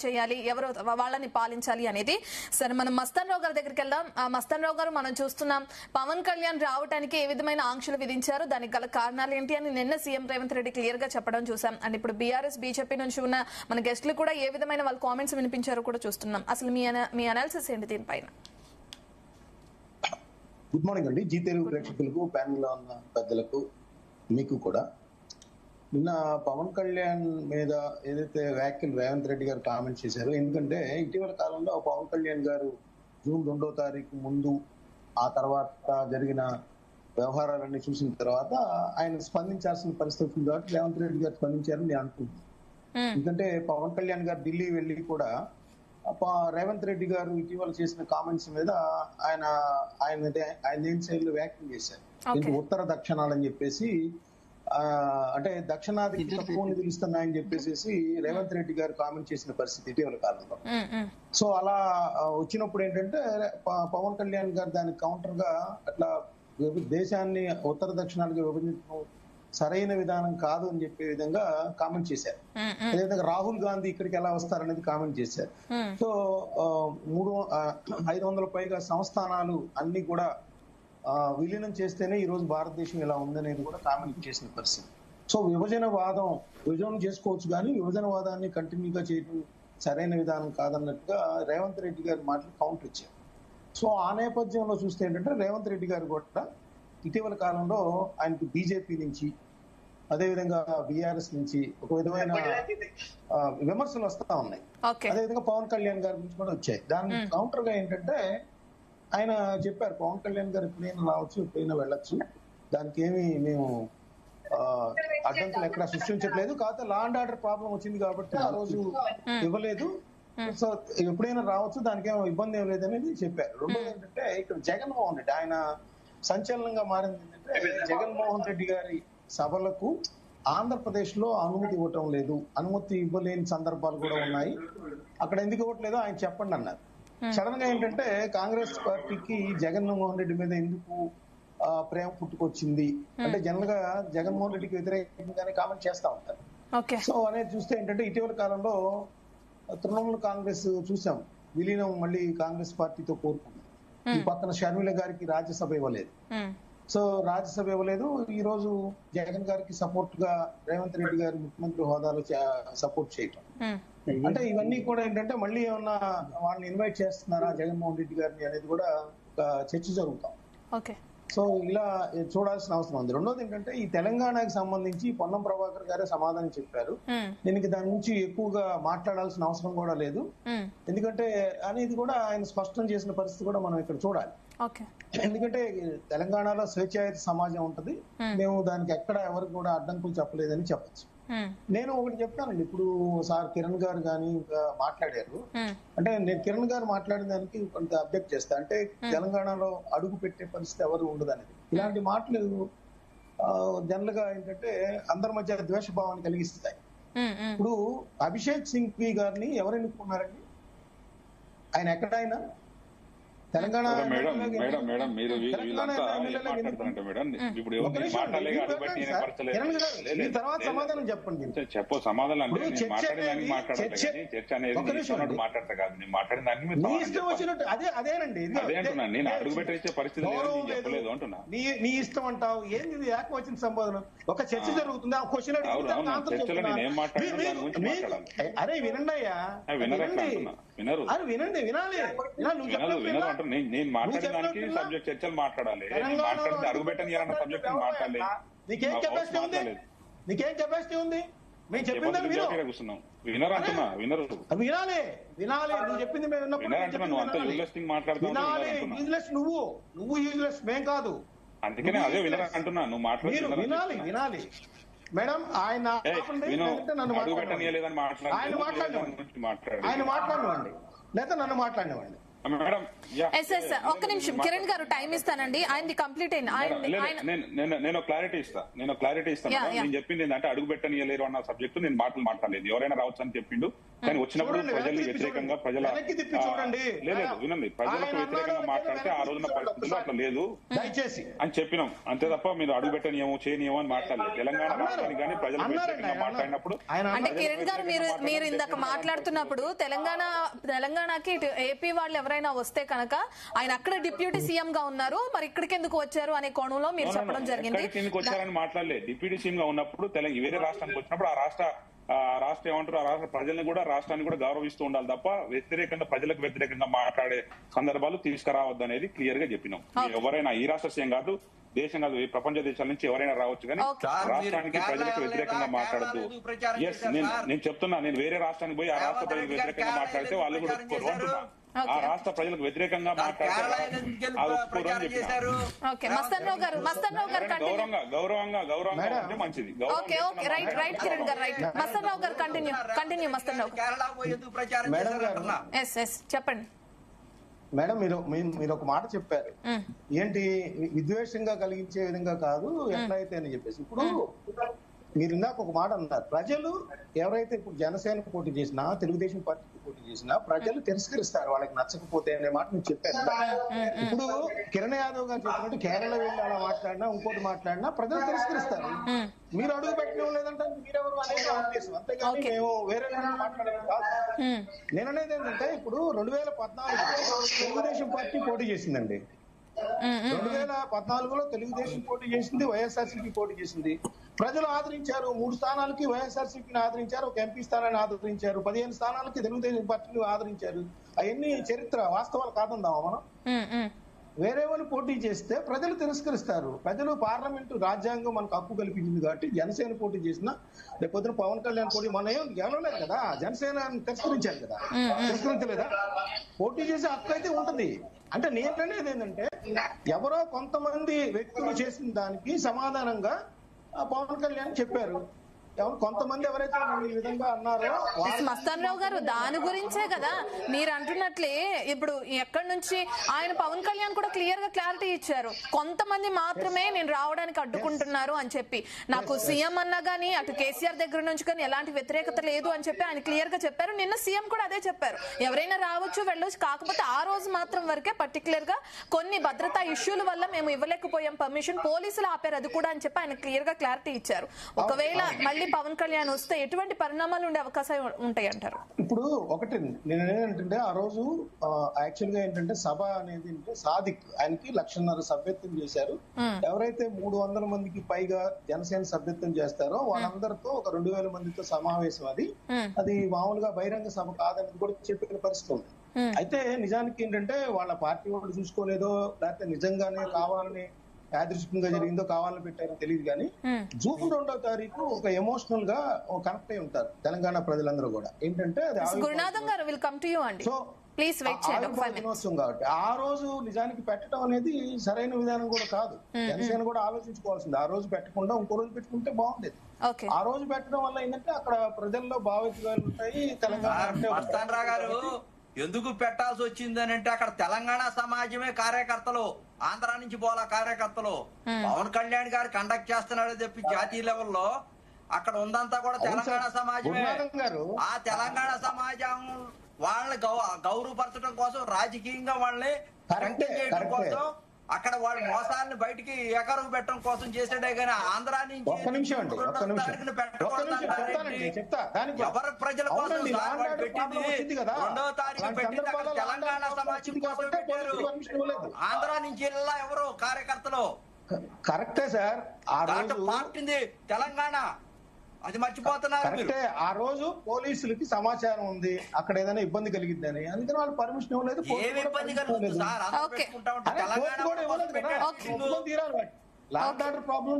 చేయాలి, ఎవరు వాళ్ళని పాలించాలి అనేది. సరే, మనం మస్తాన్ రావు గారి దగ్గరికి వెళ్దాం. మస్తాన్ రావు గారు, మనం చూస్తున్నాం పవన్ కళ్యాణ్ రావడానికి ఏ విధమైన ఆంక్షలు విధించారు, దానికి గల కారణాలు ఏంటి అని నిన్న సీఎం రేవంత్ రెడ్డి క్లియర్ గా చెప్పడం చూసాం. అండ్ ఇప్పుడు బీఆర్ఎస్ బీజేపీ నుంచి ఉన్న మన గెస్టులు కూడా ఏ విధమైన వాళ్ళ కామెంట్స్ వినిపించారో కూడా చూస్తున్నాం. అసలు మీ అనాలిసిస్ ఏంటి దీనిపైన? గుడ్ మార్నింగ్ అండి. జీ తెలుగు ప్రేక్షకులకు, ప్యానెల్ లో ఉన్న పెద్దలకు, మీకు కూడా. నిన్న పవన్ కళ్యాణ్ మీద ఏదైతే వ్యాఖ్యలు రేవంత్ రెడ్డి గారు కామెంట్ చేశారో, ఎందుకంటే ఇటీవల కాలంలో పవన్ కళ్యాణ్ గారు జూన్ 2వ తారీఖు ముందు ఆ తర్వాత జరిగిన వ్యవహారాలన్నీ చూసిన తర్వాత ఆయన స్పందించాల్సిన పరిస్థితి ఉంది కాబట్టి రేవంత్ రెడ్డి గారు స్పందించారని నేను అనుకుంటున్నాను. ఎందుకంటే పవన్ కళ్యాణ్ గారు ఢిల్లీ వెళ్ళి కూడా రేవంత్ రెడ్డి గారు ఇటీవల చేసిన కామెంట్స్ మీద ఆయన ఏం శైలిలో వ్యాఖ్యలు చేశారు. ఉత్తర దక్షిణాలని చెప్పేసి, అంటే దక్షిణాదికి తక్కువ నిధులు ఇస్తున్నాయని చెప్పేసి రేవంత్ రెడ్డి గారు కామెంట్ చేసిన పరిస్థితి ఇటీవల కాలంలో. సో అలా వచ్చినప్పుడు ఏంటంటే పవన్ కళ్యాణ్ గారు దానికి కౌంటర్ గా అట్లా దేశాన్ని ఉత్తర దక్షిణాలుగా విభజించడం సరైన విధానం కాదు అని చెప్పే విధంగా కామెంట్ చేశారు. అదేవిధంగా రాహుల్ గాంధీ ఇక్కడికి ఎలా వస్తారనేది కామెంట్ చేశారు. సో 500 పైగా సంస్థానాలు అన్ని కూడా విలీనం చేస్తేనే ఈ రోజు భారతదేశం ఇలా ఉందనేది కూడా కామెంట్ చేసిన పరిస్థితి. సో విభజన చేసుకోవచ్చు కానీ విభజనవాదాన్ని కంటిన్యూగా చేయడం సరైన విధానం కాదన్నట్టుగా రేవంత్ రెడ్డి గారి మాటలు కౌంటర్ ఇచ్చారు. సో ఆ నేపథ్యంలో చూస్తే ఏంటంటే రేవంత్ రెడ్డి గారు కూడా ఇటీవల కాలంలో ఆయనకి బీజేపీ నుంచి, అదేవిధంగా బీఆర్ఎస్ నుంచి ఒక విధమైన విమర్శలు వస్తా ఉన్నాయి. అదేవిధంగా పవన్ కళ్యాణ్ గారి నుంచి కూడా వచ్చాయి. దానికి కౌంటర్ గా ఏంటంటే ఆయన చెప్పారు, పవన్ కళ్యాణ్ గారు ఎప్పుడైనా రావచ్చు, ఎప్పుడైనా వెళ్ళొచ్చు, దానికి ఏమి మేము అడ్డంకులు ఎక్కడ సృష్టించట్లేదు, కాకపోతే లా అండ్ ఆర్డర్ ప్రాబ్లం వచ్చింది కాబట్టి ఆ రోజు ఇవ్వలేదు, సో ఎప్పుడైనా రావచ్చు, దానికి ఏమో ఇబ్బంది ఏం లేదనేది చెప్పారు. రెండోది ఏంటంటే ఇక్కడ జగన్మోహన్ రెడ్డి ఆయన సంచలనంగా మారింది ఏంటంటే జగన్మోహన్ రెడ్డి గారి సభలకు ఆంధ్రప్రదేశ్ లో అనుమతి ఇవ్వటం లేదు, అనుమతి ఇవ్వలేని సందర్భాలు కూడా ఉన్నాయి, అక్కడ ఎందుకు ఇవ్వట్లేదో ఆయన చెప్పండి అన్నారు. సడన్ గా ఏంటంటే కాంగ్రెస్ పార్టీకి జగన్మోహన్ రెడ్డి మీద ఎందుకు ప్రేమ పుట్టుకొచ్చింది అంటే జనరల్ గా జగన్మోహన్ రెడ్డికి వ్యతిరేకంగానే కామెంట్ చేస్తా ఉంటారు. సో అనేది చూస్తే ఏంటంటే ఇటీవల కాలంలో తృణమూల్ కాంగ్రెస్ చూసాం విలీనం మళ్ళీ కాంగ్రెస్ పార్టీతో కోరుకుంది. ఈ పక్కన షర్మిల గారికి రాజ్యసభ ఇవ్వలేదు, సో రాజ్యసభ ఇవ్వలేదు. ఈ రోజు జగన్ గారికి సపోర్ట్ గా రేవంత్ రెడ్డి గారు ముఖ్యమంత్రి హోదాలో సపోర్ట్ చేయటం అంటే ఇవన్నీ కూడా ఏంటంటే మళ్ళీ ఏమన్నా వాళ్ళని ఇన్వైట్ చేస్తున్నారా జగన్మోహన్ రెడ్డి గారిని అనేది కూడా ఒక చర్చ జరుగుతాం. సో ఇలా చూడాల్సిన అవసరం ఉంది. రెండోది ఏంటంటే ఈ తెలంగాణకి సంబంధించి పొన్నం ప్రభాకర్ గారే సమాధానం చెప్పారు. దీనికి దాని నుంచి ఎక్కువగా మాట్లాడాల్సిన అవసరం కూడా లేదు, ఎందుకంటే అనేది కూడా ఆయన స్పష్టం చేసిన పరిస్థితి కూడా మనం ఇక్కడ చూడాలి. ఎందుకంటే తెలంగాణలో స్వేచ్ఛాయుత సమాజం ఉంటది, మేము దానికి ఎక్కడ ఎవరికి కూడా అడ్డంకులు చెప్పలేదని చెప్పచ్చు. నేను ఒకటి చెప్తానండి, ఇప్పుడు సార్ కిరణ్ గారు కానీ ఇంకా మాట్లాడారు, అంటే నేను కిరణ్ గారు మాట్లాడిన దానికి కొంత అబ్జెక్ట్ చేస్తా. అంటే తెలంగాణలో అడుగు పెట్టే పరిస్థితి ఎవరు ఉండదు అనేది, ఇలాంటి మాటలు జనరల్ గా ఏంటంటే అందరి మధ్య ద్వేషభావాన్ని కలిగిస్తాయి. ఇప్పుడు అభిషేక్ సింఘ్వి గారిని ఎవరు ఎన్నుకున్నారండి? ఆయన ఎక్కడైనా తెలంగాణ తర్వాత సమాధానం చెప్పండి. అదేనండి, నీ ఇష్టం అంటావు, ఏంది ఇది ఏకవచన సంబోధన? ఒక చర్చ జరుగుతుంది, ఆ క్వశ్చన్ అరే వినండి అయ్యా, అరే వినండి, వినాలి. నేను మాట్లాడడానికి సబ్జెక్ట్ చర్చలు మాట్లాడాలి, అడుగుపెట్టని సబ్జెక్ట్ మాట్లాడాలి. నీకేం కెపాసిటీ ఉంది? నీకేం కెపాసిటీ ఉంది? మేము చెప్పింది కూర్చున్నాం, వినరు అంటున్నా, వినరు, వినాలి, వినాలి. నువ్వు చెప్పింది మేము నువ్వు యూజ్లెస్, మేం కాదు. అందుకనే అదే వినరు అంటున్నా, నువ్వు మాట్లాడు, వినాలి, వినాలి. మేడం ఆయన మాట్లాడినవ్వండి లేదా నన్ను మాట్లాడినవ్వండి. ఒక్క నిమిషం కిరణ్ గారు టైం ఇస్తానండి, ఆయనది కంప్లీట్ అయింది. నేను క్లారిటీ ఇస్తాను. నేను చెప్పింది ఏంటంటే అడుగు పెట్టనియలేరు అన్న సబ్జెక్టు నేను మాట్లాడలేదు. ఎవరైనా రావచ్చు అని చెప్పిండు, కానీ వచ్చినప్పుడు చూడండి, ప్రజలు వెనక్కి తిప్పి వ్యతిరేకంగా చూడండి. ప్రజల వెనక్కి తిప్పి చూడండి. లేదు వినండి, ప్రజలకు ఆయన వ్యతిరేకంగా అన్నాడు, మాట్లాడితే ఆ వెనక్కి రోజున తిప్పి పరిస్థితుల్లో అట్లా లేదు దయచేసి అని చెప్పినాం. అంతే తప్ప మీరు అడుగు పెట్టనియమో చేయనియమో అని మాట్లాడలేదు. తెలంగాణ రాష్ట్రానికి కానీ ప్రజలకు వ్యతిరేకంగా మాట్లాడినప్పుడు అంటే కిరణ్ గారు మీరు ఇందాక మాట్లాడుతున్నప్పుడు తెలంగాణకి ఇటు ఏపీ వాళ్ళు ఎవరైనా వస్తే కనుక ఆయన అక్కడ డిప్యూటీ సీఎం గా ఉన్నారు, మరి ఇక్కడికి ఎందుకు వచ్చారు అనే కోణంలో మీరు చెప్పడం జరిగింది. కిందకి వచ్చారని మాట్లాడలేదు. డిప్యూటీ సీఎం గా ఉన్నప్పుడు వేరే రాష్ట్రానికి వచ్చినప్పుడు ఆ రాష్ట్ర ఏమంటారు, ఆ రాష్ట్ర ప్రజల్ని కూడా రాష్ట్రాన్ని కూడా గౌరవిస్తూ ఉండాలి తప్ప ప్రజలకు వ్యతిరేకంగా మాట్లాడే సందర్భాలు తీసుకురావద్దు అనేది క్లియర్ గా చెప్పినాం. ఎవరైనా ఈ రాష్ట్ర సీఎం కాదు, దేశం కాదు, ప్రపంచ దేశాల నుంచి ఎవరైనా రావచ్చు, కానీ రాష్ట్రానికి ప్రజలకు వ్యతిరేకంగా మాట్లాడద్దు. ఎస్, నేను చెప్తున్నా, నేను వేరే రాష్ట్రానికి పోయి ఆ రాష్ట్ర ప్రజలకు వ్యతిరేకంగా మాట్లాడితే వాళ్ళు కూడా ఒప్పుకోరు అంటున్నా. ఆ రాష్ట్ర ప్రజలకు వ్యతిరేకంగా మాట్లాడితే గౌరవంగా ఉంటే మంచిది. చెప్పండి మేడం. మీరు ఒక మాట చెప్పారు, ఏంటి విద్వేషంగా కలిగించే విధంగా కాదు ఎట్లయితే అని చెప్పేసి. ఇప్పుడు మీరు ఇందాక ఒక మాట అన్నారు, ప్రజలు ఎవరైతే ఇప్పుడు జనసేన పోటీ చేసినా తెలుగుదేశం పార్టీకి పోటీ చేసినా ప్రజలు తిరస్కరిస్తారు వాళ్ళకి నచ్చకపోతే అనే మాట మీరు చెప్పారు. ఇప్పుడు కిరణ్ యాదవ్ గారు చెప్పినట్టు కేరళ వెళ్ళి అలా మాట్లాడినా ఇంకోటి మాట్లాడినా ప్రజలు తిరస్కరిస్తారు. మీరు అడుగు పెట్టడం లేదంటే మీరెవరు అనేది ఉద్దేశం, అంతేగాని మేము వేరే మాట్లాడడం కాదు. నేను అనేది ఏంటంటే, ఇప్పుడు 2014లో తెలుగుదేశం పార్టీ పోటీ చేసిందండి. 2014లో తెలుగుదేశం పోటీ చేసింది, వైఎస్ఆర్సీపీ పోటీ చేసింది. ప్రజలు ఆదరించారు. 3 స్థానాలకి వైఎస్ఆర్సీపీని ఆదరించారు, ఒక ఎంపీ స్థానాన్ని ఆదరించారు, 15 స్థానాలకి తెలుగుదేశం పార్టీని ఆదరించారు. అవన్నీ చరిత్ర, వాస్తవాలు కాదందామా మనం. వేరే వాళ్ళు పోటీ చేస్తే ప్రజలు తిరస్కరిస్తారు. ప్రజలు పార్లమెంటు రాజ్యాంగం మనకు హక్కు కల్పించింది కాబట్టి జనసేన పోటీ చేసినా, లేకపోతే పవన్ కళ్యాణ్ పోటీ మన ఏం గెలవలేదు కదా, జనసేన తిరస్కరించారు కదా, తిరస్కరించలేదా? పోటీ చేసే హక్కు అయితే ఉంటది. అంటే నేను అనేది ఏంటంటే, ఎవరో కొంతమంది వ్యక్తులు చేసిన దానికి సమాధానంగా పవన్ కళ్యాణ్ చెప్పారు. కొంతమంది ఎవరైతే ఈ విధంగా అన్నారో మస్తాన్ రావు గారు, దాని గురించే కదా మీరు అంటున్నట్లే. ఇప్పుడు ఎక్కడి నుంచి ఆయన పవన్ కళ్యాణ్ కూడా క్లియర్ గా క్లారిటీ ఇచ్చారు, కొంతమంది మాత్రమే నేను రావడానికి అడ్డుకుంటున్నారు అని చెప్పి. నాకు సీఎం అన్నా గానీ అటు కేసీఆర్ దగ్గర నుంచి కానీ ఎలాంటి వ్యతిరేకత లేదు అని చెప్పి ఆయన క్లియర్ గా చెప్పారు. నిన్న సీఎం కూడా అదే చెప్పారు, ఎవరైనా రావచ్చు వెళ్ళొచ్చు, కాకపోతే ఆ రోజు మాత్రం వరకే పర్టికులర్ గా కొన్ని భద్రతా ఇష్యూల వల్ల మేము ఇవ్వలేకపోయాం పర్మిషన్, పోలీసులు ఆపారు అది కూడా అని చెప్పి ఆయన క్లియర్ గా క్లారిటీ ఇచ్చారు. ఒకవేళ మళ్ళీ పవన్ కళ్యాణ్ వస్తే ఎటువంటి పరిణామాలు ఉండే అవకాశాలు ఉంటాయి అంటారు? ఇప్పుడు ఒకటి నేను ఏంటంటే, ఆ రోజు యాక్చువల్ గా ఏంటంటే సభ అనేది సాదిక్ ఆయనకి 1,50,000 సభ్యత్వం చేశారు. ఎవరైతే 300 మందికి పైగా జనసేన సభ్యత్వం చేస్తారో వాళ్ళందరితో ఒక 2,000 మందితో సమావేశం. అది మామూలుగా బహిరంగ సభ కాదని కూడా చెప్పిన పరిస్థితి ఉంది. అయితే నిజానికి ఏంటంటే, వాళ్ళ పార్టీ వాళ్ళు చూసుకోలేదో లేకపోతే నిజంగానే కావాలని యాదృష్టికంగా జరిగిందో కావాలని పెట్టారో తెలియదు, కానీ జూన్ 2వ తారీఖు ఒక ఎమోషనల్ గా కనెక్ట్ అయి ఉంటారు తెలంగాణ ప్రజలందరూ కూడా. ఏంటంటే అది దినోత్సవం కాబట్టి ఆ రోజు నిజానికి పెట్టడం అనేది సరైన విధానం కూడా కాదు. జనసేన కూడా ఆలోచించుకోవాల్సింది, ఆ రోజు పెట్టకుండా ఇంకో రోజు పెట్టుకుంటే బాగుండేది. ఆ రోజు పెట్టడం వల్ల ఏంటంటే అక్కడ ప్రజల్లో భావోద్వేగాలు ఉంటాయి. తెలంగాణ ఎందుకు పెట్టాల్సి వచ్చిందని అంటే, అక్కడ తెలంగాణ సమాజమే కార్యకర్తలు, ఆంధ్ర నుంచి పోలా కార్యకర్తలు. పవన్ కళ్యాణ్ గారు కండక్ట్ చేస్తున్నాడు చెప్పి జాతీయ లెవెల్లో అక్కడ ఉందంతా కూడా తెలంగాణ సమాజమే. ఆ తెలంగాణ సమాజం వాళ్ళని గౌరవపరచడం కోసం, రాజకీయంగా వాళ్ళని చేయడం కోసం, అక్కడ వాళ్ళ మోసాలను బయటికి ఎకరువు పెట్టడం కోసం చేసాడే గానీ ఆంధ్ర నుంచి ఎవరి ప్రజల కోసం పెట్టింది 2వ తారీఖు పెట్టింది అక్కడ తెలంగాణ సమాజం కోసం పెట్టారు. ఆంధ్ర నుంచి ఇలా ఎవరు కార్యకర్తలు కరెక్టే సార్. పార్టీంది తెలంగాణ, అది మర్చిపోతున్నారు. ఆ రోజు పోలీసులకి సమాచారం ఉంది అక్కడ ఏదైనా ఇబ్బంది కలిగిద్దని, అందుకని వాళ్ళు పర్మిషన్ ఇవ్వలేదు. ఏమి ఇబ్బంది కలుగుతుంది సార్?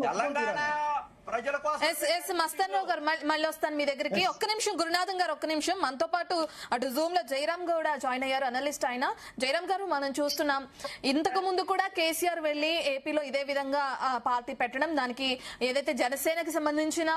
తెలంగాణ ప్రజల కోసం. మస్తాన్ రావు గారు మళ్ళీ వస్తాను మీ దగ్గరికి. ఒక్క నిమిషం గురునాథం గారు, ఒక్క నిమిషం. మనతో పాటు అటు జూమ్ లో జయరామ్ గౌడ జాయిన్ అయ్యారు, అనలిస్ట్ ఆయన. జయరామ్ గారు, మనం చూస్తున్నాం ఇంతకు ముందు కూడా కేసీఆర్ వెళ్లి ఏపీలో ఇదే విధంగా పార్టీ పెట్టడం, దానికి ఏదైతే జనసేనకి సంబంధించిన